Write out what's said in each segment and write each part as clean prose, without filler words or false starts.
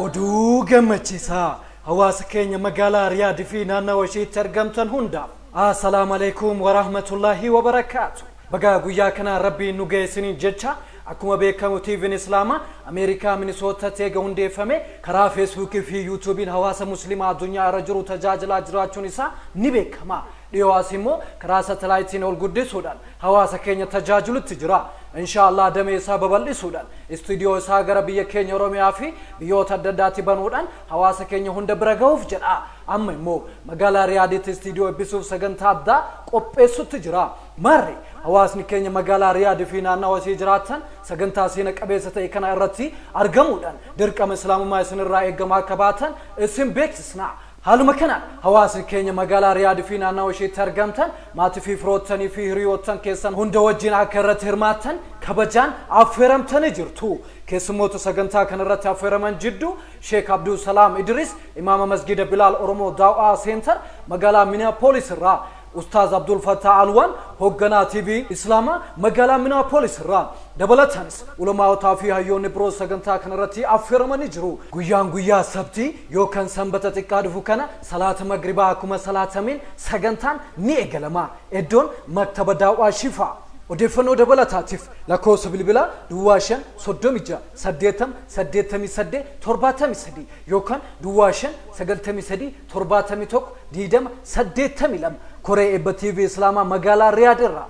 oduu gammachiisaa hawaasa keenya magaalaa Riyaad fi naannawaa isheetti argamtan hunda assalamu alaykum wa rahmatullahi wa barakatuh baga guyyaa kana rabbiin nu geessini jecha akkuma beekamu TV'n Islaama Ameerikaa Minnesota teega hundeeffame karaa Facebook fi YouTube'n hawaasa muslimaa addunyaa irra jiru tajaajilaa jiraachuun isaa ni beekama dhiyoos immoo karaa satellite'n ol guddisuudhaan hawaasa keenya tajaajilutti jira inshallah damee isaa babal'isuudhaan studio isaa gara biyya keenya Oromiyaa fi biyyoota adda addaatti banuudhaan hawaasa keenya hunda bira ga'uuf jedha amma immoo magaalaa Riyaaditti studio eebbisuuf sagantaa addaa qopheessutti jira marri hawaasni keenya magaalaa Riyaad fi naannawaa isii jiraatan sagantaa seena qabeessa ta'e kana irratti argamuudhaan dirqama islaamummaa isinirraa eegamaa akka baatan isin beeksisna haaluma kanaan hawaasni keenya magaalaa Riyaad fi naannawaa isheetti argamtan maatii fi firoottanii fi hiriyoottan keessan hunda wajjin akka irratti hirmaattan kabajaan affeeramtanii jirtu keessummoota sagantaa kana irratti affeeraman jiddu Sheikh Abdul Salam Idris imaama masjida Bilal Oromo Da'waa Center magaalaa Minneapolis irraa Ustaz Abdul Fattah Alwan hoggana TV Islaama magaalaa Minneapolis irraa dabalatanis ulamaa'otaa fi hayyoonni biroo sagantaa kana irratti affeeramanii jiru guyyaan guyyaa sabtii yookaan sanbata xiqqaa dhufu kana salaata magribaa akkuma salaatamin sagantaan ni eegalama iddoon maktaba Da'waa Shifa odeeffannoo dabalataatiif lakkoofsa bilbilaa duwwaashan 36 88 73 yookaan duwwaashan 93 71 82 Koree Ebba TV Islaama magaalaa Riyaad irraa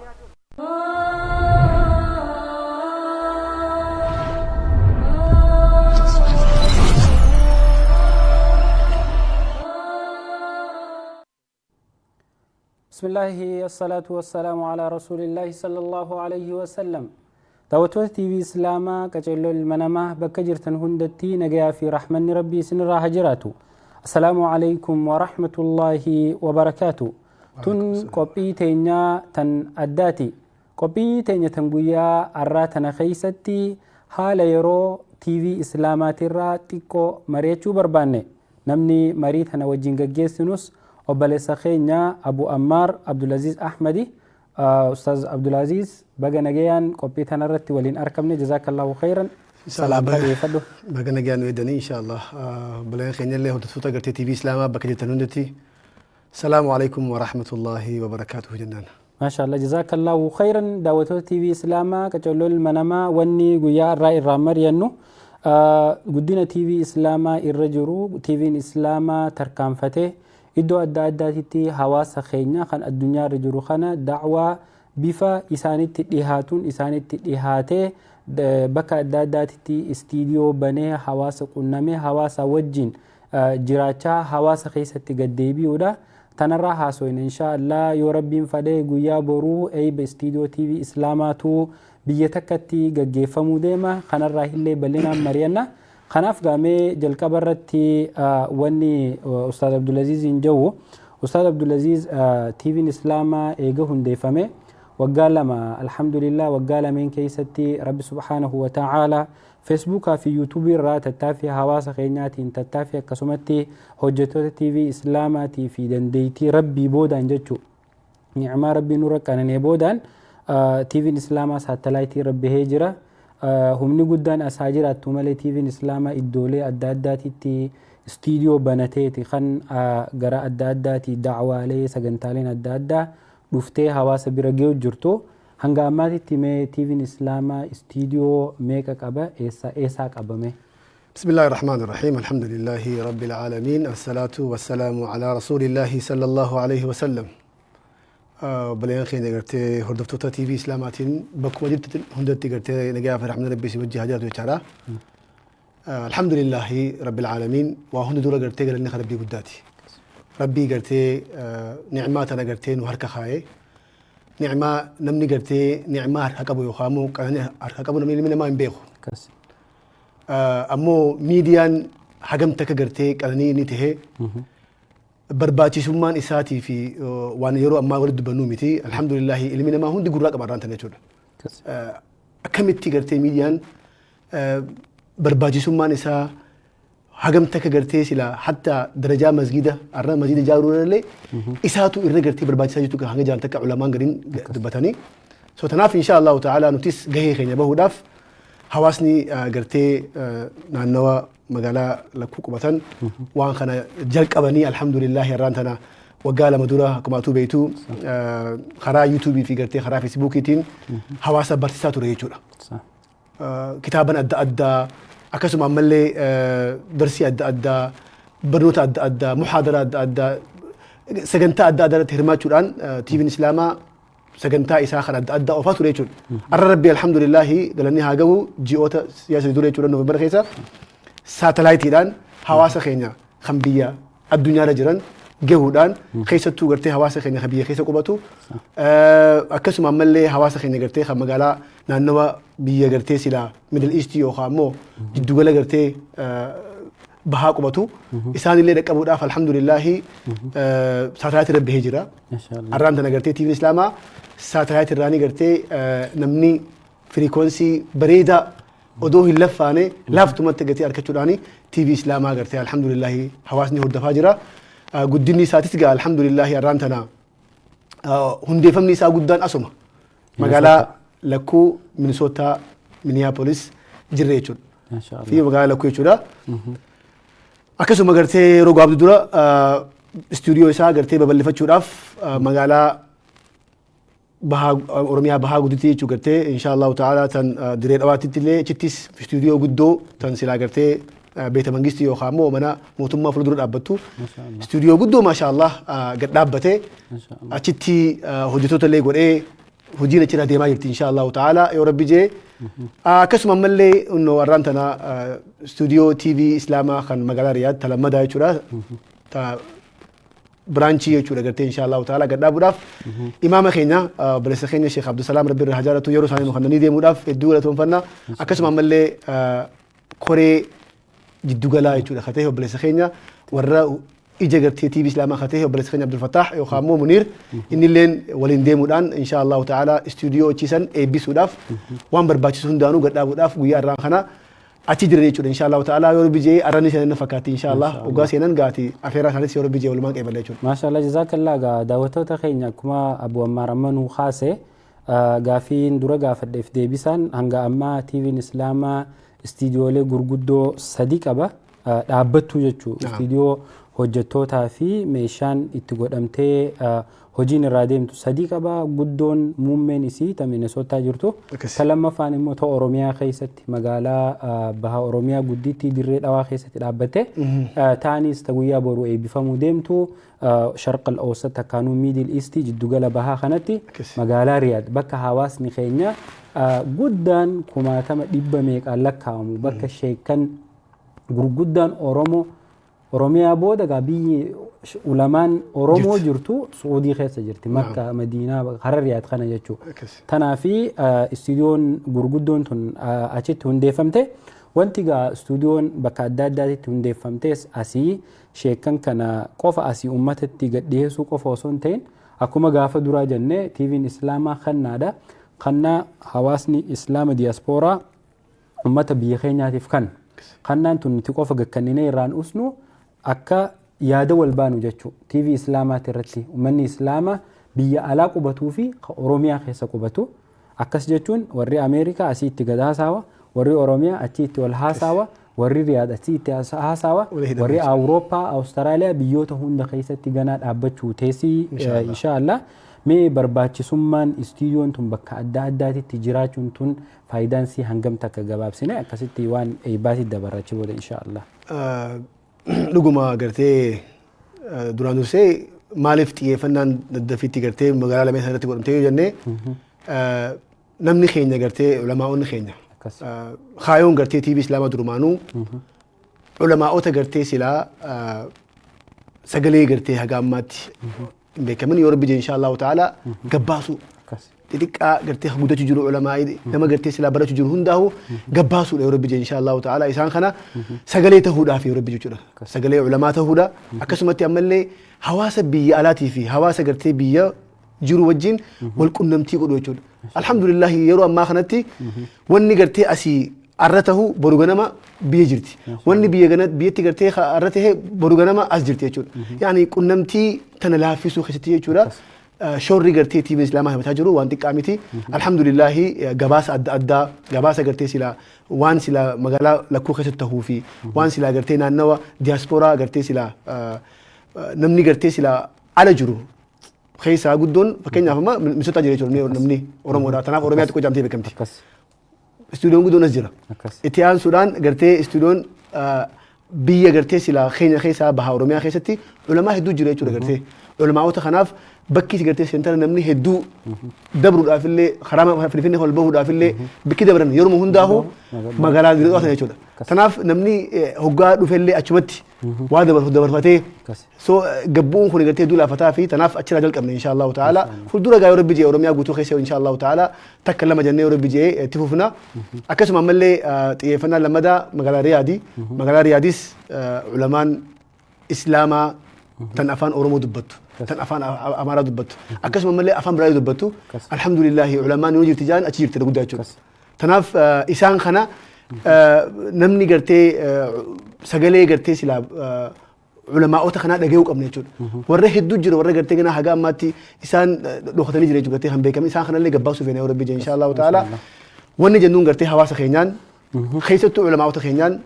بسم الله الصلاة والسلام على رسول الله صلى الله عليه وسلم توتو تي في اسلاما كجلو المنما بكجرتن هندتي نجا في رحمن ربي سنرا هجراتو السلام عليكم ورحمة الله وبركاته تن قبي تينيا تن أداتي قبي تينيا تنقويا أراتنا خيستي حال يرو تي في اسلامات الراتيكو مريتشو برباني نمني مريتنا وجنجا جيسنوس وبلس خينيا أبو أمار عبد العزيز أحمدي أستاذ عبد العزيز بقى نجيان قبيت أنا رتي ولين أركبني جزاك الله خيرا سلام بقى نجيان ويدني إن شاء الله بلين خينيا اللي هو تفوت قرتي تي في إسلام بقى جتنوندتي السلام عليكم ورحمة الله وبركاته جنان ما شاء الله جزاك الله خيرا دعوته تي في إسلام كجلو المنما وني جويا الرأي الرامر ينو قدنا تي في إسلام الرجرو تي في إسلام تركان فتح إدو أدى أداتي حواس خينيا خان الدنيا رجلو خانا دعوة بفا إسانت تليهاتون إسانت تليهاتي بكا أدى أداتي استيديو بني حواس قنامي حواس وجين جراچا حواس خيسة تقديبي ودا تنرى حاسوين إن شاء الله يوربين فده قويا برو أي باستيديو تي في إسلاماتو بيتكتي قجيفمو ديما خانرى هلي بلنا مريانا خناف قامي جلقة برتي واني أستاذ عبد العزيز إنجو أستاذ عبد العزيز تي في إسلاما إيجا هنديفمي وقال لما الحمد لله وقال من كيستي رب سبحانه وتعالى فيسبوك في يوتيوب را تتافي حواس خيناتي تتافي كسمتي حجتو تي في إسلاماتي في دنديتي ربي بودان جتشو نعم ربي نورك أنا بودان تي في إسلاما ساتلايتي ربي هجرة همني قدان أساجرات تمالي تي في إسلاما الدولة أداداتي استوديو بناتي خن قراء أداداتي دعوة لي سجنتالين أدادا بفتي حواس برجيو جرتو هنگاماتي تيمي تي في إسلاما استوديو ميكا كابا إيسا كابا مي بسم الله الرحمن الرحيم الحمد لله رب العالمين الصلاة والسلام على رسول الله صلى الله عليه وسلم بلين خينا قرتي هردفتوتا تي في إسلاماتين بكم جبت هندتي قرتي نجا في رحمة ربي سوجي هجرات ويشارة الحمد لله رب العالمين وهند دورة قرتي قال إني خربي بداتي ربي قرتي نعمات أنا قرتي وهرك خاي نعمة نمني قرتي نعمة هركبو يخامو كأني هركبو نمني من ما ينبيخو أمو ميديان حجمتك قرتي كأني نتهي barbaachisummaan isaatii fi waan yeroo ammaa walitti dubbannu miti alhamdulillah ilmi namaa hundi gurraa qabaarraan tan jechuudha akkamitti gartee miidiyaan barbaachisummaan isaa hagamta ka gartee sila hatta darajaa masgida arra masgida jaaruurallee isaatu irra gartee barbaachisaa jirtu hanga jaalata ka ulamaan gariin dubbatanii so tanaaf insha Allah ta'ala nutis gahee keenya bahuudhaaf hawaasni gartee naannawa magaalaa lakkuu qubatan waan kana jalqabanii alhamdulillahi irraan tana waggaa lama dura akkuma atuu beektu karaa yuutuubii fi gartee karaa feesbuukiitiin hawaasa barsiisaa ture jechuudha. Kitaaban adda addaa akkasuma ammallee darsii adda addaa barnoota adda addaa muhaadara adda addaa sagantaa adda addaa irratti hirmaachuudhaan tiiviin islaamaa sagantaa isaa kan adda addaa oofaa ture jechuudha. Arra rabbi alhamdulillahi galanni haa gahu ji'oota siyaasa dura jechuudha Noovembar keessa saatalaayitiidhaan hawaasa keenya kan biyya addunyaarra jiran gahuudhaan keessattuu gartee hawaasa keenya kan biyya keessa qubatu akkasuma ammallee hawaasa keenya gartee kan magaalaa naannawa biyya gartee silaa Middle East yookaan immoo jiddugala gartee bahaa qubatu isaanillee dhaqqabuudhaaf alhamdulillahi saatalaayiti irra bahee jira. Arraan tana gartee tiiviin islaamaa saatalaayiti irraanii gartee namni firiikoonsii bareedaa odoo hin laffaane laaftumatti gartee argachuudhaani tiivii islaamaa gartee alhamdulillahi hawaasni hordofaa jira. Guddinni isaatis gaa alhamdulillahi arraan tana hundeeffamni isaa guddaan asuma magaalaa lakkuu Minisootaa Miniyaapolis jirre jechuudha. Fi magaalaa lakkuu jechuudha. Akkasuma gartee yeroo gabaabduu dura istuudiyoo isaa gartee babal'ifachuudhaaf magaalaa Oromiyaa bahaa gudditti jechuu gartee inshaallahu ta'ala tan diree dhawaatitti illee chittis istuudiyoo guddoo tan silaa gartee beeta mangistii yookaan immoo mana mootummaa fuuldura dhaabbattu istuudiyoo guddoo maashaallah gad dhaabbatee achitti hojjettoota illee godhee hojiin achirra deemaa jirti inshaallahu ta'ala yoo rabbi jee akkasuma ammallee warraan tana istuudiyoo tiivii islaamaa kan magaalaa Riyaad talammadaa jechuudha. Biraanchii jechuudha gartee inshaallahu ta'ala gad dhaabuudhaaf imaama keenya balessa keenya Sheekh Abdusalaam rabbi irraa hajaaratu yeroo isaanii kan deemuudhaaf hedduu galatoomfanna akkasuma ammallee koree jiddugalaa jechuudha katee obboleessa keenya warra ija gartee tiivii islaamaa katee obboleessa keenya Abdul Fattah yookaan immoo Muniir innilleen waliin deemuudhaan inshaallahu ta'ala istuudiyoo achiisan eebbisuudhaaf waan barbaachisu hundaanuu gad dhaabuudhaaf guyyaa irraan kana achi jiran jechuudha inshaallahu ta'ala yoo rabbi jee arrani seenan fakkaatti inshaallah ogaa seenan gaati afeeraa isaanis yoo rabbi jee walumaan qeebala jechuudha. Maashaallah jazaakallah gaa daawwattoota keenya akkuma Abu Ammaar ammanuu kaase gaafiin dura gaafadheef deebisaan hanga ammaa tiiviin islaamaa istiidiyoolee gurguddoo 3 qaba dhaabbattu jechuudha. Istiidiyoo hojjettootaa fi meeshaan itti godhamtee hojiin irraa deemtu 3 qaba. Guddoon muummeen isii ta Minisootaa jirtu. Ta lammaffaan immoo ta Oromiyaa keessatti magaalaa baha Oromiyaa gudditti dirree dhawaa keessatti dhaabbatte taanis ta guyyaa boru eebbifamuu deemtu sharqal awsat takkaanuu miidil iistii jiddugala bahaa kanatti magaalaa Riyaad bakka hawaasni keenya guddaan 1,100 meeqaan lakkaa'amu bakka sheekan gurguddaan Oromiyaa booda gaa biyyi ulamaan Oromoo jirtu Suudii keessa jirti Makka Madiinaa Harar Riyaad kana jechuudha. Tanaafi istuudiyoon gurguddoon tun achitti hundeeffamte wanti gaa istuudiyoon bakka adda addaatti hundeeffamtes asii sheekan kana qofa asii uummatatti gadhiyeessuu qofa osoo hin ta'in akkuma gaafa duraa jennee tiiviin islaamaa kannaadha. Kannaa hawaasni islaama diyaaspooraa uummata biyya keenyaatiif kannaan tun nuti qofa gakkanninee irraan usnu akka yaada wal baanu jechuudha. TV islaamaati irratti uummanni islaamaa biyya alaa qubatuu fi Oromiyaa keessa qubatu akkas jechuun warri Ameerikaa asii itti gad haasawa warri Oromiyaa achii itti wal haasawa warri Riyaad achii itti haasawa warri Awurooppaa Awustiraaliyaa biyyoota hunda keessatti ganaa dhaabbachuu teessii inshaallah. Mee barbaachisummaan istiidiyoon tun bakka adda addaatitti jiraachuun tun faayidaan sii hangam takka gabaabsine akkasitti waan eebbaatti dabarachuu booda inshaallah. Dhuguma gartee duraan dursee maaliif xiyyeeffannaan daddafiitti gartee magaalaa lameen irratti godhamtee yoo jennee namni keenya gartee ulamaa'onni keenya kaayoon gartee tiivii islaamaa durumaanuu ulamaa'ota gartee silaa sagalee gartee haga ammaatti beekaman yoo rabbi jee inshaallahu ta'ala gabbaasu xixiqqaa gartee guddachuu jiru ulamaa'ii nama gartee silaa barachuu jiru hundaahu gabbaasuudha yoo rabbi jee inshaallahu ta'ala isaan kana sagalee ta'uudhaaf yoo rabbi jechuudha sagalee ulamaa ta'uudha akkasumatti ammallee hawaasa biyya alaatii fi hawaasa gartee biyya jiru wajjin wal qunnamtii godhu jechuudha alhamdulillah yeroo ammaa kanatti wanni gartee asii arra tahu boru ganama biyya jirti wanni biyyatti gartee arra tahe boru ganama as jirti jechuudha yaani qunnamtii tana laaffisuu keessatti jechuudha shoorri gartee TV Islaamaa himachaa jiru waan xiqqaa miti. Alhamdulillahi gabaasa adda addaa gabaasa gartee sila waan sila magaalaa lakkuu keessatti tahuu fi waan sila gartee naannawa diiyaaspooraa gartee sila namni gartee sila ala jiru keessaa guddoon fakkeenyaaf amma misoota jira jechuudha namni Oromoodha. Kanaaf Oromiyaatti qojamtee beekamti. Istuudiyoon guddoon as jira. Itti aansuudhaan gartee istuudiyoon biyya gartee sila keenya keessaa baha Oromiyaa keessatti ulamaa hedduu jira jechuudha gartee. Ulamaa'ota kanaaf bakki gartee seentara namni hedduu dabruudhaaf illee karaa Finfinnee ol bahuudhaaf illee bakki dabran yeroo hundaa'u magaalaa Dirree Dhawaa jechuudha. Kanaaf namni hoggaa dhufellee achumatti waa dabarfatee so gabbuun kun gartee hedduu laafataa fi tanaaf achirraa jalqabne inshallah ta'ala fuuldura gaa yoo rabbi jee Oromiyaa guutuu keessa inshallah ta'ala takka lama jennee yoo rabbi jee itti fufna. Akkasuma ammallee xiyyeeffannaa lammadaa magaalaa Riyaadii. Magaalaa Riyaadis ulamaan Islaamaa tan afaan Oromoo dubbattu. Tan afaan Amaaraa dubbattu. Akkasuma mallee afaan biraa dubbattu. Alhamdulillahi ulamaan yoo jirti jaan achi jirti guddaa jechuudha. Tanaaf isaan kana namni gartee sagalee gartee sila ulamaa'ota kanaa dhagahuu qabna jechuudha. Warra hedduu jira warra gartee ganaa haga ammaatti isaan dhokatanii jira jechuudha gartee hanbeekame isaan kanallee gabbaasuu feena yoo rabbi jee inshallah ta'ala. Wanni jennuun gartee hawaasa keenyaan keessattuu ulamaa'ota keenyaan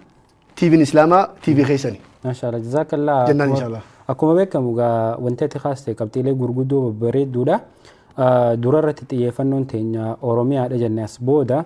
TV'n Islaamaa TV keessani. Maashaallah jazakallah. Jannaan inshallah. Akkuma beekamu gaa wanti ati kaastee qabxiilee gurguddoo babbareedduudha. Dura irratti xiyyeeffannoon teenya Oromiyaadha jennee as booda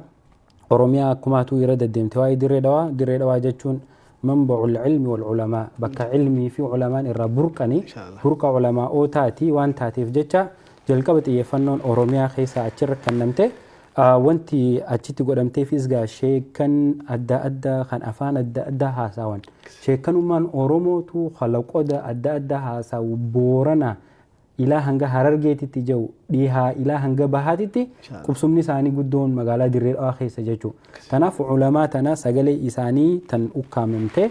Oromiyaa akkumaatu irra deddeemte waa'ee Dirree Dhawaa. Dirree Dhawaa jechuun manba'ul ilmi wal ulamaa bakka ilmii fi ulamaan irraa burqanii burqa ulamaa'ootaati waan taateef jecha jalqaba xiyyeeffannoon Oromiyaa keessaa achirra kennamte. Wanti achitti godhamteefis gaa sheekan adda addaa kan afaan adda addaa haasawan sheekanummaan Oromootu kalaqoda adda addaa haasawu Boorana ilaa hanga Harargeetitti jiru dhihaa ilaa hanga Bahaatitti qubsumni isaanii guddoon magaalaa Dirree Dhawaa keessa jechuudha. Kanaaf ulamaa tana sagalee isaanii tan ukkaamamte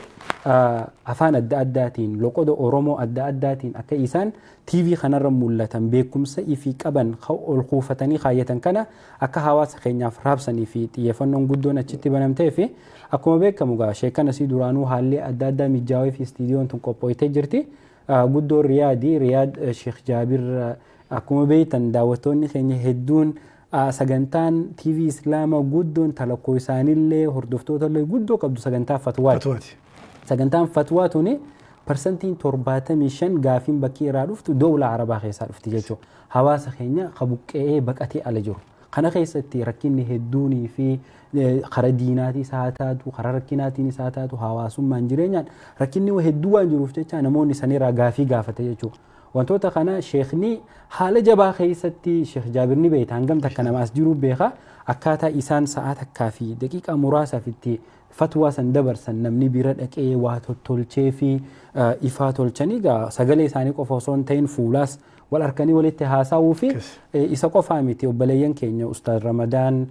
afaan adda addaatiin loqoda Oromoo adda addaatiin akka isaan TV kanarra mul'atan beekumsa ifii qaban ol kuufatanii kaayyatan kana akka hawaasa keenyaaf raabsanii fi xiyyeeffannoon guddoon achitti banamtee fi akkuma beekamu gaa sheekan asii duraanuu haalli adda addaa mijaawee fi istiidiyoon tun qophooytee jirti. Guddoon Riyaadii Riyaad Sheekh Jaabir akkuma beektan daawwattoonni keenya hedduun sagantaan TV Islaamaa guddoon talakkoo isaaniillee hordoftoota illee guddoo qabdu sagantaa fatwaati. Sagantaan fatwaa tuni parsantiin 75 gaafiin bakkii irraa dhuftu dawla Arabaa keessaa dhufti jechuudha. Hawaasa keenya qabuqqee baqatee ala jiru. Kana keessatti rakkinni hedduunii fi karaa diinaatis haa taatu karaa rakkinaatiinis haa taatu hawaasummaan jireenyaan rakkinni hedduu waan jiruuf jecha namoonni sanirraa gaafii gaafate jechuudha. Wantoota kana sheekni haala jabaa keessatti Sheekh Jaabir ni beekta hangam takka namaas jiru beeka akkaataa isaan sa'aa takkaa fi daqiiqaa muraasaaf itti fatwaa san dabarsan namni bira dhaqee waa tottolchee fi ifaa tolchanii gaa sagalee isaanii qofa osoo hin ta'in fuulaas wal harkanii walitti haasawuu fi isa qofaa miti obboleeyyan keenya Ustaaz Ramadaan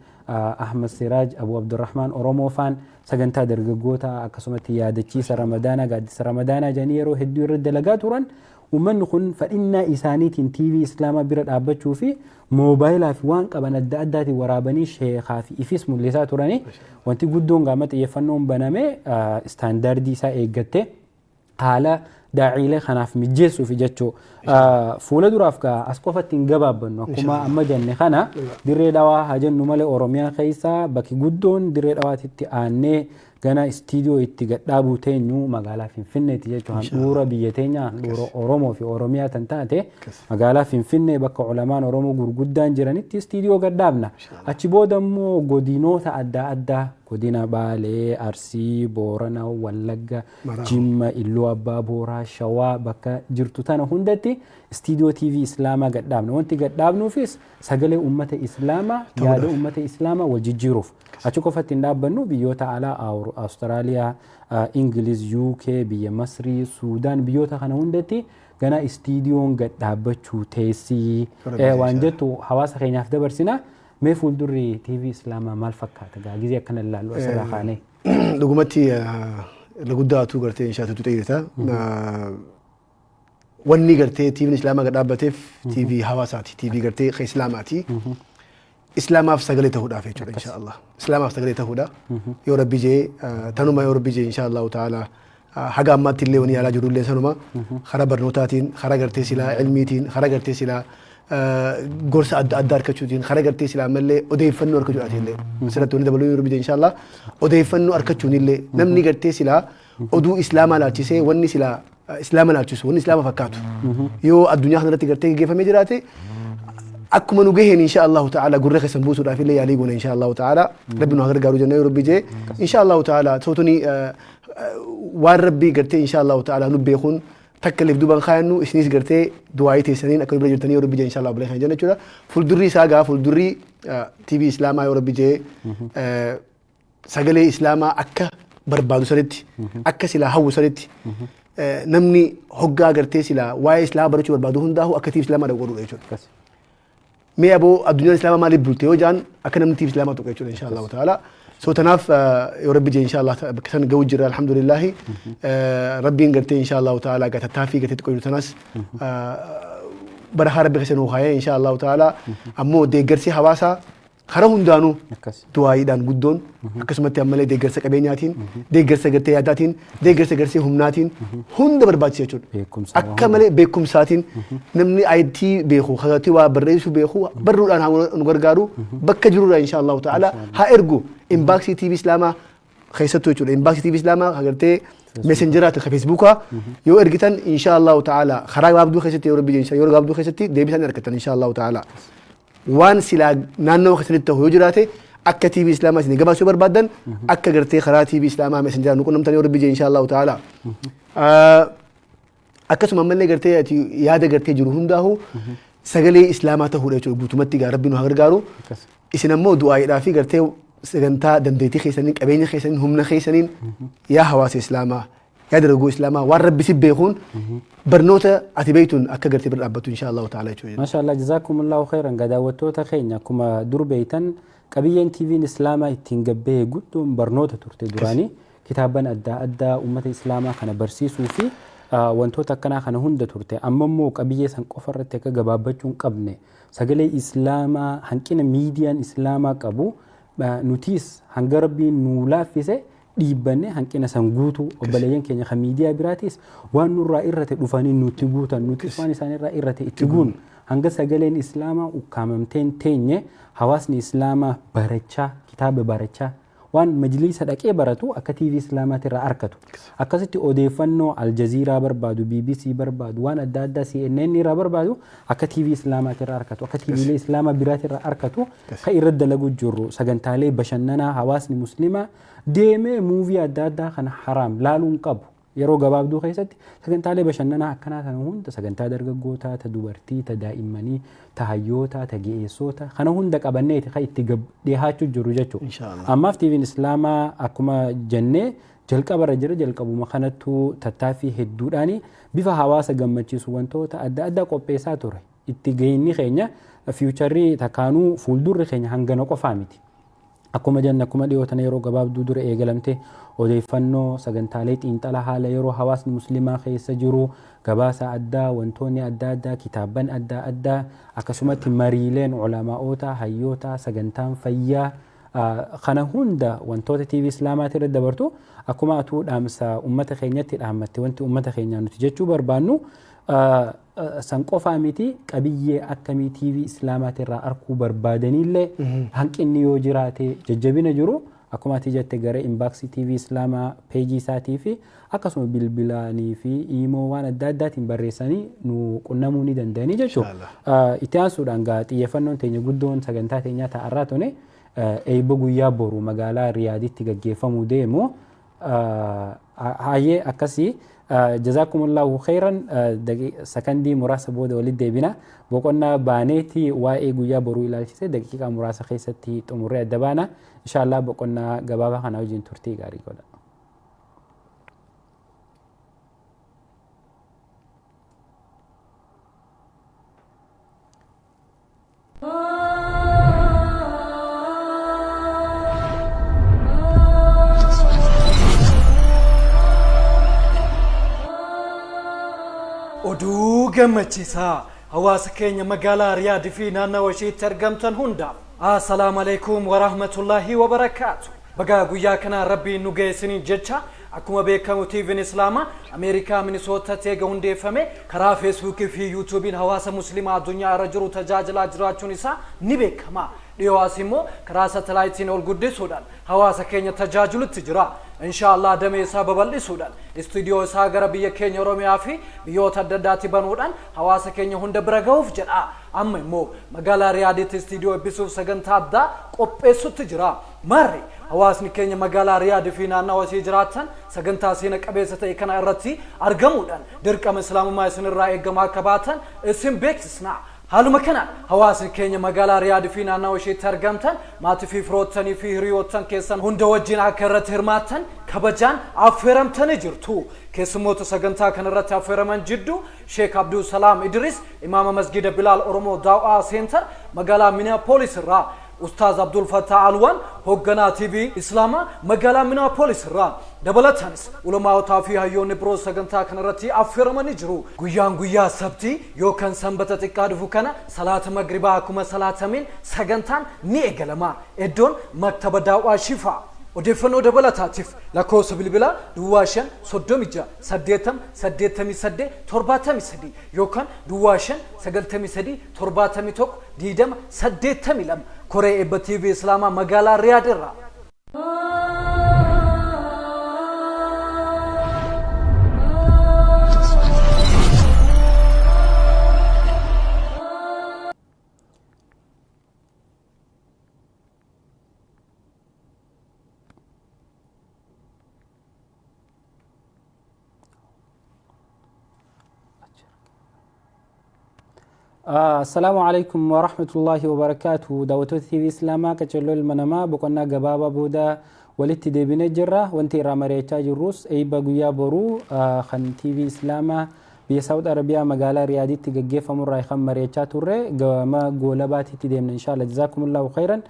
Ahmad Siraaj Abu Abdurrahmaan Oromoo faan sagantaa dargaggoota akkasumatti yaadachiisa Ramadaanaa gaaddisa Ramadaanaa jedhanii yeroo hedduu irra dalagaa turan uummanni kun fadhinnaa isaaniitiin TV Islaamaa bira dhaabbachuu fi moobaayilaa fi waan qaban adda addaatiin waraabanii sheekaa fi ifis mul'isaa turanii wanti guddoon gaama xiyyeeffannoon baname istaandaardii isaa eeggatte haala daa'iilee kanaaf mijeessuuf jechuu fuula duraaf gaa as qofatti hin gabaabbannu akkuma amma jenne kana Dirree Dhawaa haa jennu malee Oromiyaa keessaa bakki guddoon Dirree Dhawaatitti aannee gana istiidiyoo itti gadhaabuu teenyu magaalaa Finfinneeti jechuudha. Handhuura biyya teenya handhuura Oromoo fi Oromiyaa tan taate magaalaa Finfinnee bakka ulamaan Oromoo gurguddaan jiranitti istiidiyoo gadhaabna. Achi booda immoo godinoota adda addaa godina Baalee, Arsii, Boorana, Wallagga, Jimma, Illuu Abbaa Booraa, Shawaa bakka jirtu tana hundatti istiidiyoo TV Islaamaa gadhaabna. Wanti gadhaabnuufis sagalee uummata Islaamaa yaada uummata Islaamaa wal jijjiiruuf. Achi qofatti hin dhaabbannu biyyoota alaa Awustiraaliyaa, Ingiliz, UK, biyya Masrii, Suudaan biyyoota kana hundatti gana istiidiyoon gadhaabbachuu teessii waan jettu hawaasa keenyaaf dabarsina. Mee fuuldurri TV Islaamaa maal fakkaata gaa gizee akkana ilaallu asirraa kaanee? Dhugumatti guddaatu gartee inshaatutu xiyyeeta. Wanni gartee TV Islaamaa gadhaabbateef TV hawaasaati. TV gartee Islaamaati. Islaamaaf sagalee ta'uudhaaf jechuudha inshaallah. Islaamaaf sagalee ta'uudha. Yoo rabbi jee tanuma yoo rabbi jee inshaallah ta'ala haga ammaatti illee wani yaalaa jirullee sanuma karaa barnootaatiin karaa gartee silaa ilmiitiin karaa gartee silaa gorsa adda addaa argachuutiin karaa gartee silaa mallee odeeffannoo argachuudhaatillee asirratti wanni dabaluu yoo rabbi inshallah odeeffannoo argachuunillee namni gartee silaa oduu islaamaa laalchisee wanni silaa islaama laalchisu wanni islaama fakkaatu yoo addunyaa kanarratti gartee gaggeeffamee jiraate akkuma nu gaheen inshallah ta'ala gurra keessan buusuudhaaf illee yaalii goona inshallah ta'ala rabbi nu gargaaru jennee rabbi jee inshallah ta'ala sootuni waan rabbi gartee inshallah ta'ala nu beekuun takka leef duban khayannu isinis gartee du'aayii teessaniin akka bira jirtanii rabbi jee inshallah bilee kan jenna jechuudha fuldurri isaa gaa fuldurri TV islaamaa yoo rabbi jee sagalee islaamaa akka barbaadu sanitti akka silaa hawwu sanitti namni hoggaa gartee silaa waa'ee islaamaa barachuu barbaadu hundaahu akka TV islaamaa godhuudha jechuudha. Mee aboo addunyaan islaamaa maaliif bulte yoo jaan akka namni TV islaamaa tokko jechuudha inshallah ta'ala. So tanaaf yoo rabbi jee inshallah bakka san ga'uu jirra alhamdulillah rabbiin gartee inshallah ta'ala gatattaafi gatee xiqqoo jiru tanas barakaa rabbi keessa nuu kaayee inshallah ta'ala ammoo deeggarsi hawaasaa karaa hundaanuu du'aayiidhaan guddoon akkasumatti ammallee deeggarsa qabeenyaatiin deeggarsa gartee yaadaatiin deeggarsa gartee humnaatiin hunda barbaachisa jechuudha akka malee beekumsaatiin namni IT beeku hagatii waa barreessuu beeku barruudhaan haa nu gargaaru bakka jirurraa inshallah ta'ala haa ergu inbaaksii TV islaamaa keessattuu jechuudha inbaaksii TV islaamaa gartee messenjeraati ka feesbuukaa yoo ergitan inshallah ta'ala karaa gabaabduu keessatti yoo rabbi yoo gabaabduu keessatti deebisan argatan inshallah ta'ala waan silaa naannoo keessatti ta'u yoo jiraate akka TV islaamaa isin gabaasuu barbaadan akka gartee karaa TV islaamaa messenjera nu qunnamtan yoo rabbi jee inshallah ta'ala akkasuma ammallee gartee yaada gartee jiru hundaahu sagalee islaamaa ta'uudha jechuudha guutumatti gaa rabbi nu haa gargaaru isin ammoo du'aayiidhaa fi gartee sagantaa dandeettii keessaniin qabeenya keessaniin humna keessaniin yaa hawaasa islaamaa yaa dargaggoo islaamaa waan rabbi si beekuun barnoota ati beektuun akka gartee bira dhaabbattu inshallah ta'ala jechuudha. Mashallah jazakumullahu khairan gadaawwattoota keenya akkuma dur beektan qabiyyeen TV'n islaamaa ittiin gabbee guddoon barnoota turte duraanii kitaaban adda addaa uummata islaamaa kana barsiisuu fi wantoota akkanaa kana hunda turte amma immoo qabiyyee san qofa irratti akka gabaabbachuu hin qabne sagalee islaamaa hanqina miidiyaan islaamaa qabu nutiis hanga rabbiin nuu laaffise dhiibbanne hanqina san guutuu obboleeyyan keenya kan miidiyaa biraatis waan nurraa irrate dhufanii nutti guutan nutis waan isaan irraa irrate itti guun hanga sagaleen islaamaa ukkaamamteen teenye hawaasni islaamaa barachaa kitaaba barachaa waan majlisa dhaqee baratu akka TV islaamaati irraa arkatu akkasitti odeeffannoo aljaziiraa barbaadu BBC barbaadu waan adda addaa CNN irraa barbaadu akka TV islaamaati irraa arkatu akka TV islaamaa biraati irraa arkatu kan irratti dalagu jirru sagantaalee bashannanaa hawaasni muslimaa deemee muuvii adda addaa kana haraam laaluun qabu yeroo gabaabduu keessatti sagantaalee bashannanaa akkanaa kana hunda sagantaa dargaggootaa ta dubartii ta daa'immanii ta hayyootaa ta ge'eessoota kana hunda qabanneeti kan itti dhiyaachuu jiru jechuudha. Ammaaf TV'n islaamaa akkuma jennee jalqabarra jira jalqabuma kanattu tattaaffii hedduudhaani bifa hawaasa gammachiisu wantoota adda addaa qopheessaa ture itti geenyi keenya fiicharii takkaanuu fuuldurri keenya hangana qofaa miti. Akkuma jenna akkuma dhiyootan yeroo gabaabduu dura eegalamte odeeffannoo sagantaalee xiinxala haala yeroo hawaasni muslimaa keessa jiru gabaasa addaa wantoonni adda addaa kitaaban adda addaa akkasumatti mariileen ulamaa'oota hayyoota sagantaan fayyaa kana hunda wantoota TV islaamaati irra dabartu akkuma atuu dhaamsa ummata keenyatti dhaammatte wanti ummata keenyaa nuti jechuu barbaannu san qofaa miti qabiyyee akkamii TV islaamaati irraa arkuu barbaadanillee hanqinni yoo jiraate jajjabina jiru akkuma ati jette gara inbaaksii TV islaamaa peejii isaatii fi akkasuma bilbilaanii fi iimoo waan adda addaatiin barreessanii nu qunnamuu ni danda'anii jechuudha. Itti aansuudhaan gaa xiyyeeffannoon teenya guddoon sagantaa teenyaa ta'arraa tone eebba guyyaa boru magaalaa Riyaaditti gaggeeffamuu deemu hayyee akkasii jazakumullahu khairan sakandii muraasa booda walitti deebina boqonnaa baaneeti waa'ee guyyaa boruu ilaalchise daqiiqaa muraasa keessatti xumurree adda baana inshallah boqonnaa gabaabaa kana wajjin turtii gaarii godha. oduu gammachiisaa hawaasa keenya magaalaa Riyaad fi naannawaa isheetti argamtan hunda assalaamu alaykum wa rahmatullahi wa barakaatu bagaa guyyaa kana rabbiin nu geessanii jecha akkuma beekamu TV'n Islaamaa Ameerikaa Minisootaatti eega hundeeffame karaa Facebook fi YouTube'n hawaasa muslimaa addunyaa irra jiru tajaajilaa jiraachuun isaa ni beekama. Dhiyoo'as immoo karaa satellaayitiin ol guddisuudhaan hawaasa keenya tajaajilutti jira. Inshallah damee isaa babal'isuudhaan istuudiyoo isaa gara biyya keenya Oromiyaa fi biyyoota adda addaatti banuudhaan hawaasa keenya hunda bira ga'uuf jedha. Amma immoo magaalaa Riyaaditti istuudiyoo eebbisuuf sagantaa addaa qopheessutti jira. Marri hawaasni keenya magaalaa Riyaad fi naannawaa isii jiraatan sagantaa seena qabeessa ta'e kana irratti argamuudhaan dirqama islaamummaa isinirraa eegamaa akka baatan isin beeksisna. Haaluma kanaan hawaasni keenya magaalaa Riyaad fi naannawaa isheetti argamtan maatii fi firoottanii fi hiriyoottan keessan hunda wajjin akka irratti hirmaattan kabajaan affeeramtanii jirtu. Keessummoota sagantaa kanarratti affeeraman jidduu Sheekh Abdul Salaam Idris imaama masgida Bilaal Oromoo Daawaa Center magaalaa Minneapolis irraa, Ustaaz Abdul Fattah Alwan hoogganaa TV Islaamaa magaalaa Minneapolis irraa, dabalatanis ulamaawotaa fi hayyoonni biroo sagantaa kanarratti affeeramanii jiru. Guyyaa sabtii yookaan sanbata xiqqaa dhufu kana salaata magribaa akkuma salaatamiin sagantaan ni eegalama. Iddoon maktaba Daawaa Shifaa. Odeeffannoo dabalataatiif lakkoofsa bilbilaa 536888873 yookaan 593712082 Koree Eebba TV Islaamaa magaalaa Riyaad irraa. السلام عليكم ورحمة الله وبركاته. دعوة TV إسلاما كجلو المنما بقولنا جبابا بودا ولت دبنا جرة وانتي رامريتشا جروس أي بقويا برو خن TV إسلاما بيسعود عربية مقالة ريادي تجيف أمر رايخم مريتشا توري ما جولبات تديمنا إن شاء الله. جزاكم الله خيرا.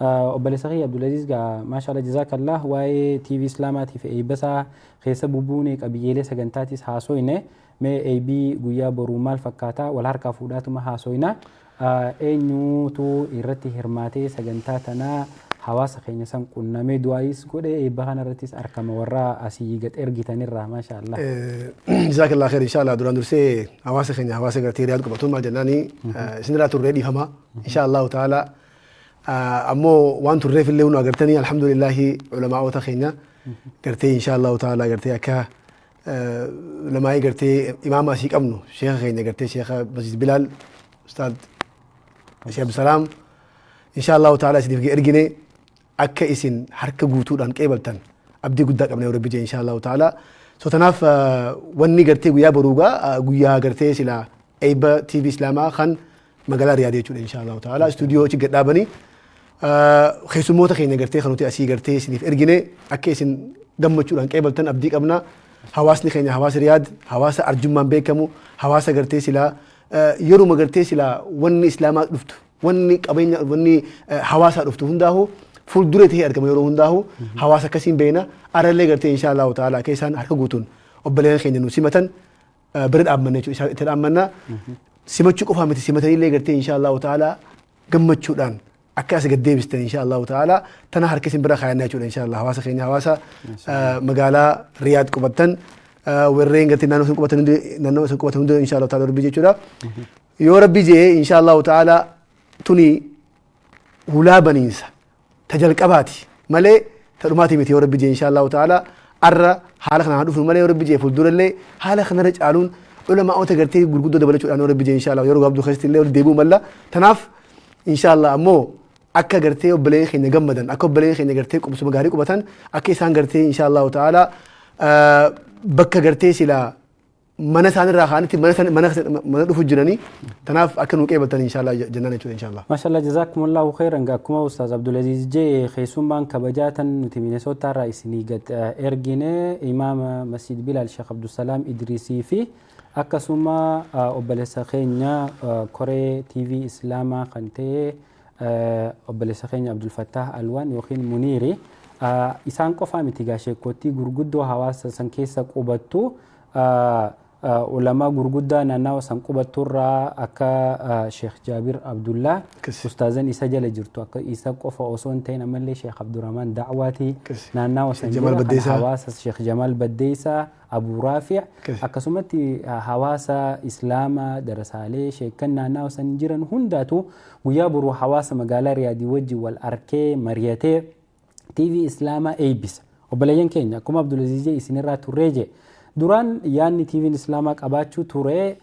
وبلسخي عبد العزيز ما شاء الله جزاك الله. واي TV إسلاما في أي بس خيس بوبونك أبيجيله سجنتاتيس حاسوينه ما أي بي جويا برومال فكاتا والهركا فودات ما حاسوينا أنيو تو إرتي هرماتي سجنتاتنا حواس خيني سام كنا مدوايس كده أي بهان رتيس أركام ورا أسيجت إرجيتاني الرا ما شاء الله. جزاك الله خير إن شاء الله. دوران درسي حواس خيني حواس كرتيريات كبتون مال جناني سنرات الريدي هما إن شاء الله تعالى. أمو وان تريف اللي هو قرتني الحمد لله علماء وتخينا قرتي إن شاء الله تعالى قرتي أكا لما قرتي إمام أسيك أمنو شيخ خينا قرتي شيخ مسجد بلال أستاذ شيخ عبد السلام إن شاء الله تعالى سيدي في إرجني أكا إسن حركة قوتور عن كيبلتن أبدي قدك أبني وربي إن شاء الله تعالى. سو تناف وني قرتي ويا بروجا ويا قرتي سلا أيبا TV إسلاما خان مقالة رياضية إن شاء الله تعالى. استوديو تيجي قدابني خيسوموتا خينا قرتي خنوتي أسي قرتي سيدي في إرجني أكا إسن قمتشور عن كيبلتن أبديك أبنا حواسني خينا حواس رياض حواس أرجمان بيكمو حواس قرتي سلا يرو ما قرتي سلا وني إسلامات رفت وني قبين وني حواس رفت هنداهو فول دورته أركم يرو هنداهو حواس كسين بينا أرلي قرتي إن شاء الله تعالى كيسان حركوتون وبلين خينا نسمة برد أمنا شو إشارة تلامنا سمتشو كفهمتي سمتي اللي قرتي إن شاء الله تعالى قمتشو الآن أكاس قد ديبستن إن شاء الله تعالى تنا حركسين برا خيرنا شو إن شاء الله حواس خينا حواس مقالة رياض كبتن والرين قلت نانو سكوبتن إن شاء الله تعالى ربي جيشورا يو ربي جي إن شاء الله تعالى توني هلا بنينسا تجل كباتي ملي ترماتي متي يو ربي جي إن شاء الله تعالى أرى حالك نعرف ملي يو ربي جي فول دور اللي حالك نرج علون علماء أو تقرتي برجود دبلة شو أنا ربي جي إن شاء الله يو رب خيست اللي وديبو ملا تناف إن شاء الله مو أكا قرتي وبلين خينا جمدن أكو بلين خينا قرتي كم سمع قاري كوبتن أكيد سان قرتي إن شاء الله تعالى بكا قرتي سلا mana isaanii irraa kaanitti mana dhufu jiranii tanaaf akka nu qeebatan inshallah jannaan jechuudha inshallah. Mashallah jazakumullahu khairan akkuma Ustaaz Abdulaziz jee keessummaan kabajaatan nuti Minnesota irraa isinii gad ergine imaama Masjid Bilaal Sheekh Abdul Salaam Idrisii fi akkasuma obboleessa keenya Koree TV Islaamaa kan ta'e obboleessa keenya Abdul Fattah Alwan yookiin Muniiri isaan qofaa miti gaasheekkoottii gurguddoo hawaasa san keessa qubattu علماء غرغدا نانا وسنقبة ترى أكا شيخ جابر عبد الله أستاذن إسجل جرتو أكا إسا قفا أوسون تين أمالي شيخ عبد الرحمن دعواتي نانا وسنجل حواس شيخ جمال بديسة أبو رافع أكا سمتي حواس إسلاما درسالي شيخ كان نانا وسنجرن هنداتو ويابرو حواس مقالة رياضي وجي والأركي مريتي تي في إسلاما أيبس وبلاين كينيا كم عبد العزيز إسنرا توريجي duraan yaanni TV'n Islaamaa qabaachuu ture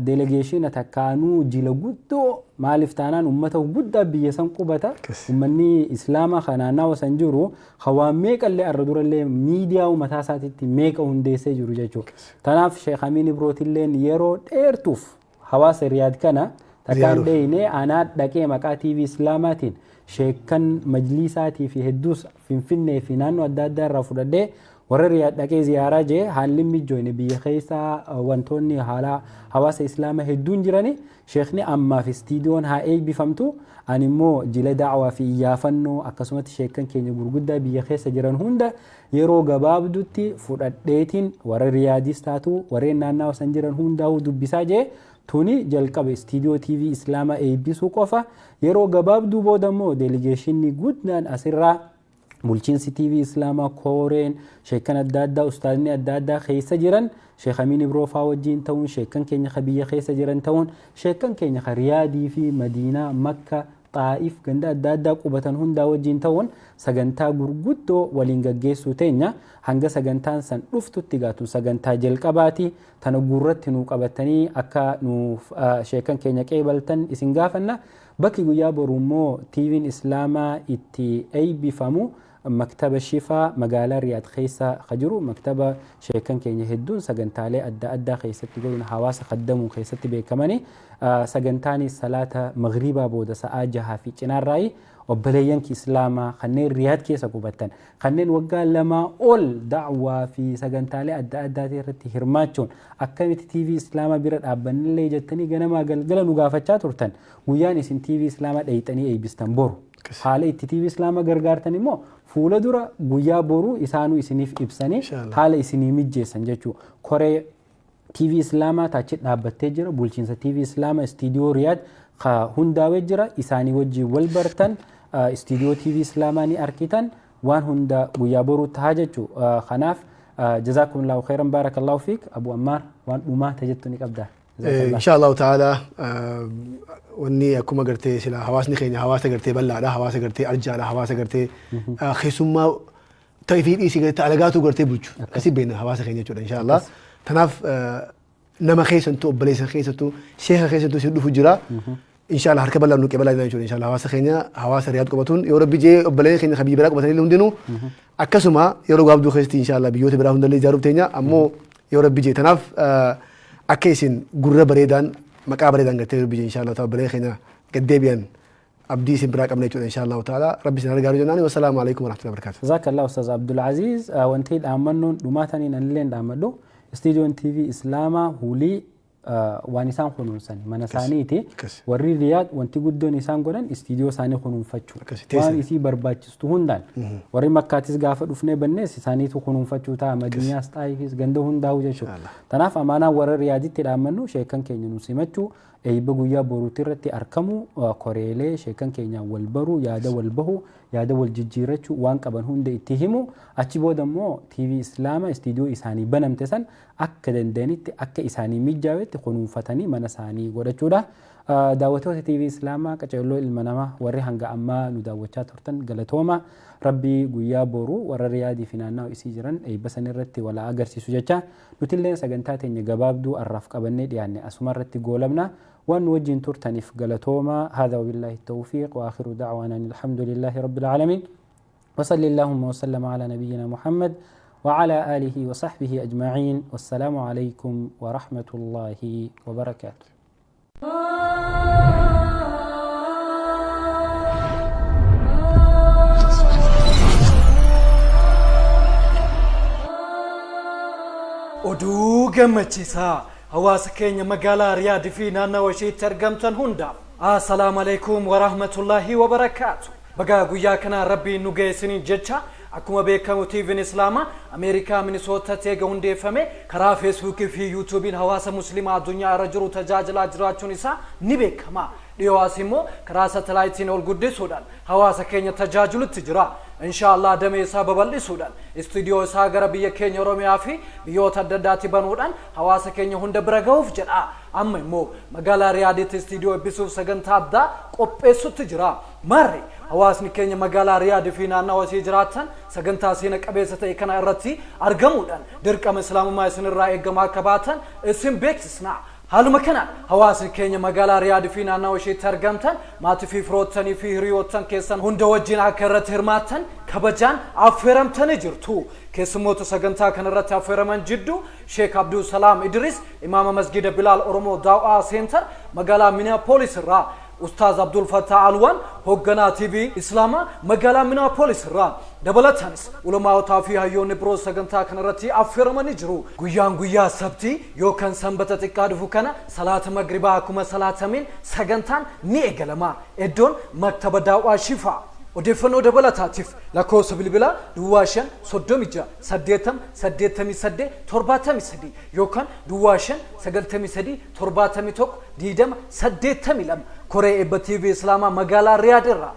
delegation takkaanuu jila guddoo maaliif taanaan ummata guddaa biyya san qubata ummanni Islaamaa kanaanaa wasan jiru hawaa meeqallee arra durallee miidiyaa ummataa isaatiitti meeqa hundeessee jiru jechuudha. Tanaaf Sheekh Amiin Ibrootilleen yeroo dheertuuf hawaasa Riyaad kana takkaan dheeyinee anaa dhaqee maqaa TV Islaamaatiin sheekkan majlisaatii fi hedduus Finfinnee fi naannoo adda addaa irraa fudhadhee warra Riyaad dhaqee ziyaaraa jee haalli mijoone biyya keessaa wantoonni haala hawaasa islaamaa hedduun jirani sheekni ammaa fi istiidiyoon haa eebbifamtu ani immoo jila da'waa fi iyyaafannoo akkasumatti sheekkan keenya gurguddaa biyya keessa jiran hunda yeroo gabaabdutti fudhadheetiin warra Riyaadis taatu warreen naannawaa san jiran hundaa'uu dubbisaa jee tuni jalqabe istiidiyoo TV Islaamaa eebbisuu qofa yeroo gabaabduu booda immoo deeligeeshinni guddaan asirraa bulchiinsi TV Islaamaa kooreen sheekkan adda addaa ustaadni adda addaa keessa jiran Sheekh Amiin Ibroo faa wajjin ta'uun sheekkan keenya ka biyya keessa jiran ta'uun sheekkan keenya ka Riyaadii fi Madiinaa Makka Xaa'if ganda adda addaa qubatan hundaa wajjin ta'uun sagantaa gurguddoo waliin gaggeessuu teenya hanga sagantaan san dhuftutti gaatu sagantaa jalqabaati tana gurratti nu qabatanii akka nu sheekkan keenya qeebaltan isin gaafanna bakki guyyaa boruu immoo TV'n Islaamaa itti eebbifamu مكتبة الشفاء مقالة رياض خيسة خجرو مكتبة شيكان كيني هدون سجنتالي أدى خيسة تقولون حواس خدموا خيسة بكماني سجنتاني صلاة مغربة بودا سآجها في جنار رأي وبليان كإسلاما خنين رياض كيسة قبطان خنين وقال لما أول دعوة في سجنتالي أدى تيرتي هرماتشون أكامت TV إسلاما بيرد أبن اللي جتني قنما قال نقافتشات ورتان وياني سن TV إسلاما دايتاني أي بستنبور حالة TV إسلاما قرقارتاني مو fuula dura guyyaa boruu isaanuu isiniif ibsanii haala isinii mijjeessan jechuu koree TV Islaamaa taachi dhaabbattee jira bulchiinsa TV Islaamaa istiidiyoo Riyaad hundaawee jira isaanii wajjin wal bartan istiidiyoo TV Islaamaa ni arkitan waan hunda guyyaa boruu tahaa jechuu kanaaf jazakumullahu khairan barakallahu fiik Abu Ammaar waan dhumaa tajettu ni qabda إن شاء الله تعالى وني أكون قرتي سلا حواسني خيني حواس قرتي بلا لا حواس قرتي أرجع لا حواس قرتي خيسوما تايفين إيش قرتي علاقاته قرتي بوجو كسي بين حواس خيني جود إن شاء الله تناف نما خيسنتو بليس خيسنتو شيخ خيسنتو سيدو فجرا إن شاء الله هركب الله نوك بلا إن شاء الله حواس خيني حواس رياض قبتون يورب بيجي بلين خيني خبيب براك بتاني لوندينو أكسوما يورب عبدو خيستي إن شاء الله بيوتي براهم دللي جارب تينيا أمو يورب بيجي تناف أكيسين قرر بريدان مكان بريدان قتير بيجي إن شاء الله تعالى بريخنا قديبيان أبدي سبراك أمنيت إن شاء الله تعالى ربي سنرجع رجعناني والسلام عليكم ورحمة الله وبركاته. جزاك الله أستاذ عبد العزيز وانتهي الأمانون لماتني نلين دامدو استديو TV إسلاما هولي وانسان خنون ساني من سانيتي وري رياض وانتي قدو نسان قدن استديو ساني خنون فتشو وان إسي برباچستو هندان وري مكاتيس غافت وفني بنيس سانيتو خنون فتشو تا مدينة ستايفيس غندو هنداو جشو تناف أمانا وري رياضي تلامنو شيكان كينيو نسيمتشو أي بقويا بروتيرتي أركمو كوريلي شيكان كينيا والبرو يادا والبهو يادا والججيرتشو وان كبان هند اتهمو أچبو دمو TV إسلاما استديو إساني بنمتسان أكا دندانيت أكا إساني مجاوت خنون فتاني من ساني ورچو دا دعوتوت TV إسلاما كچلو المنما وري هنگا أما ندعوتشا تورتن غلطوما ربي قويا بورو ور ريادي فينانا إسي جران أي بسن الرتي ولا أغرسي سجاچا نتلين سغنتاتين غبابدو الرفق بنيد يعني أسمار رتي قولمنا وان وجين تورتنف غلطوما هذا وبالله التوفيق وآخر دعوانا الحمد لله رب العالمين وصلى اللهم وسلم على نبينا محمد وعلى آله وصحبه أجمعين والسلام عليكم ورحمة الله وبركاته. oduu gammachiisaa hawaasa keenya magaalaa Riyaad fi naannawaa isheetti argamtan hunda assalaamu alaykum wa rahmatullahi wa barakaatu bagaa guyyaa kana rabbiin nu geessanii jecha akkuma beekamu TV'n Islaamaa Ameerikaa Minnesootaatti eega hundeeffame karaa Facebook fi YouTube'n hawaasa muslimaa addunyaa irra jiru tajaajilaa jiraachuun isaa ni beekama. Dhiyoos immoo karaa satellaayitiin ol guddisuudhaan hawaasa keenya tajaajilutti jira. Inshallah damee isaa babal'isuudhaan istuudiyoo isaa gara biyya keenya Oromiyaa fi biyyoota adda addaatti banuudhaan hawaasa keenya hunda bira ga'uuf jedha. Amma immoo magaalaa Riyaaditti istuudiyoo eebbisuuf sagantaa addaa qopheessutti jira. Marri hawaasni keenya magaalaa Riyaad fi naannawaa isii jiraatan sagantaa seena qabeessa ta'e kana irratti argamuudhaan dirqama islaamummaa isinirraa eegamaa akka baatan isin beeksisna. Haaluma kanaan hawaasni keenya magaalaa Riyaad fi naannawaa isheetti argamtan maatii fi firoottanii fi hiriyoottan keessan hunda wajjin akka irratti hirmaattan kabajaan affeeramtanii jirtu. Keessummoota sagantaa kanarratti affeeraman jidduu Sheekh Abdul Salaam Idris imaama masgida Bilaal Oromoo Daawaa Center magaalaa Minneapolis irraa Ustaaz Abdul Fattah Alwan hoogganaa TV Islaamaa magaalaa Minneapolis irraa dabalatanis ulamaawotaa fi hayyoonni biroo sagantaa kanarratti affeeramanii jiru. Guyyaa sabtii yookaan sanbata xiqqaa dhufu kana salaata magribaa akkuma salaatamiin sagantaan ni eegalama. Iddoon maktaba Daawaa Shifaa. Odeeffannoo dabalataatiif lakkoofsa bilbilaa 5368878 yookaan 593712082 koree eebba TV Islaamaa magaalaa Riyaad irraa.